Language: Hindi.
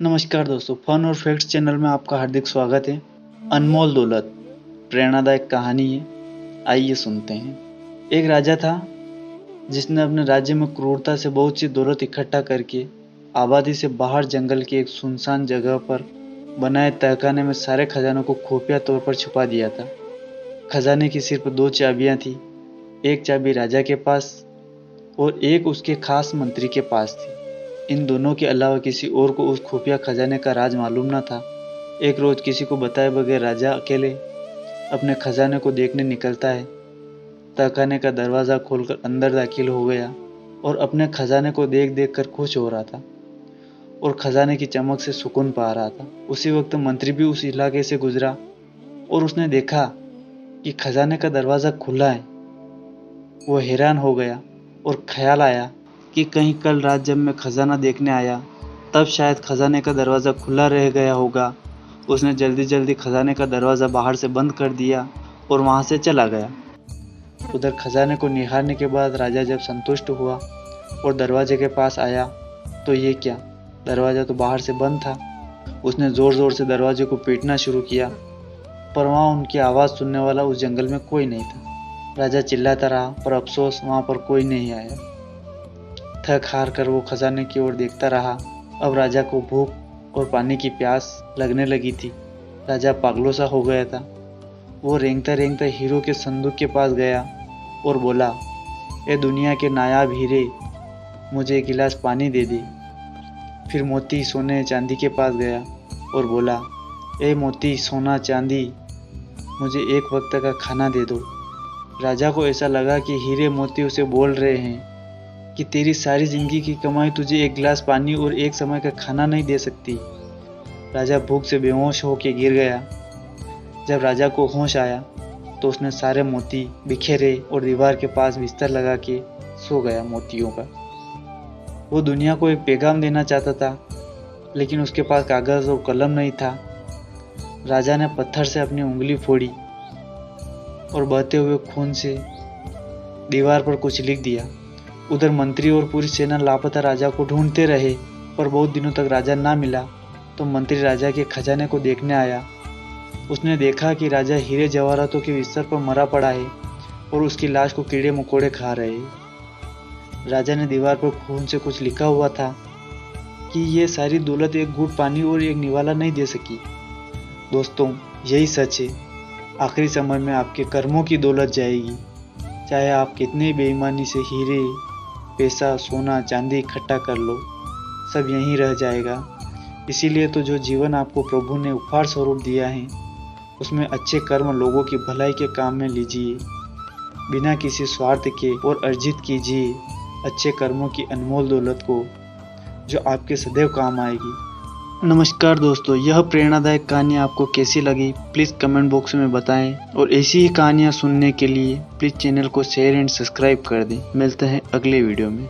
नमस्कार दोस्तों, फन और फैक्ट्स चैनल में आपका हार्दिक स्वागत है। अनमोल दौलत प्रेरणादायक कहानी है, आइए सुनते हैं। एक राजा था जिसने अपने राज्य में क्रूरता से बहुत सी दौलत इकट्ठा करके आबादी से बाहर जंगल की एक सुनसान जगह पर बनाए तहखाने में सारे खजानों को खुफिया तौर पर छुपा दिया था। खजाने की सिर्फ 2 चाबियां थी, एक चाबी राजा के पास और एक उसके खास मंत्री के पास थी। इन दोनों के अलावा किसी और को उस खुफिया खजाने का राज मालूम न था। एक रोज किसी को बताए बगैर राजा अकेले अपने खजाने को देखने निकलता है। तहखाने का दरवाज़ा खोलकर अंदर दाखिल हो गया और अपने खजाने को देख देख कर खुश हो रहा था और खजाने की चमक से सुकून पा रहा था। उसी वक्त मंत्री भी उस इलाके से गुजरा और उसने देखा कि खजाने का दरवाज़ा खुला है। वो हैरान हो गया और ख्याल आया कि कहीं कल रात जब मैं खजाना देखने आया तब शायद खजाने का दरवाज़ा खुला रह गया होगा। उसने जल्दी जल्दी खजाने का दरवाज़ा बाहर से बंद कर दिया और वहाँ से चला गया। उधर खजाने को निहारने के बाद राजा जब संतुष्ट हुआ और दरवाजे के पास आया तो ये क्या, दरवाज़ा तो बाहर से बंद था। उसने ज़ोर ज़ोर से दरवाजे को पीटना शुरू किया, पर वहाँ उनकी आवाज़ सुनने वाला उस जंगल में कोई नहीं था। राजा चिल्लाता रहा, पर अफसोस वहाँ पर कोई नहीं आया। थक हार कर वो खजाने की ओर देखता रहा। अब राजा को भूख और पानी की प्यास लगने लगी थी। राजा पागलों सा हो गया था। वो रेंगता रेंगता हीरो के संदूक के पास गया और बोला, ए दुनिया के नायाब हीरे, मुझे एक गिलास पानी दे दे। फिर मोती सोने चांदी के पास गया और बोला, ए मोती सोना चांदी, मुझे एक वक्त का खाना दे दो। राजा को ऐसा लगा कि हीरे मोती उसे बोल रहे हैं कि तेरी सारी जिंदगी की कमाई तुझे एक गिलास पानी और एक समय का खाना नहीं दे सकती। राजा भूख से बेहोश होकर गिर गया। जब राजा को होश आया तो उसने सारे मोती बिखेरे और दीवार के पास बिस्तर लगा के सो गया मोतियों का। वो दुनिया को एक पैगाम देना चाहता था, लेकिन उसके पास कागज और कलम नहीं था। राजा ने पत्थर से अपनी उंगली फोड़ी और बहते हुए खून से दीवार पर कुछ लिख दिया। उधर मंत्री और पूरी सेना लापता राजा को ढूंढते रहे, पर बहुत दिनों तक राजा ना मिला। तो मंत्री राजा के खजाने को देखने आया। उसने देखा कि राजा हीरे जवाहरातों के बिस्तर पर मरा पड़ा है और उसकी लाश को कीड़े मकोड़े खा रहे हैं। राजा ने दीवार पर खून से कुछ लिखा हुआ था कि ये सारी दौलत एक घूंट पानी और एक निवाला नहीं दे सकी। दोस्तों, यही सच है। आखिरी समय में आपके कर्मों की दौलत जाएगी। चाहे आप कितनी बेईमानी से हीरे, पैसा, सोना, चांदी इकट्ठा कर लो, सब यहीं रह जाएगा। इसीलिए तो जो जीवन आपको प्रभु ने उपहार स्वरूप दिया है, उसमें अच्छे कर्म लोगों की भलाई के काम में लीजिए, बिना किसी स्वार्थ के, और अर्जित कीजिए अच्छे कर्मों की अनमोल दौलत को, जो आपके सदैव काम आएगी। नमस्कार दोस्तों, यह प्रेरणादायक कहानी आपको कैसी लगी प्लीज़ कमेंट बॉक्स में बताएं, और ऐसी ही कहानियाँ सुनने के लिए प्लीज़ चैनल को शेयर एंड सब्सक्राइब कर दें। मिलते हैं अगले वीडियो में।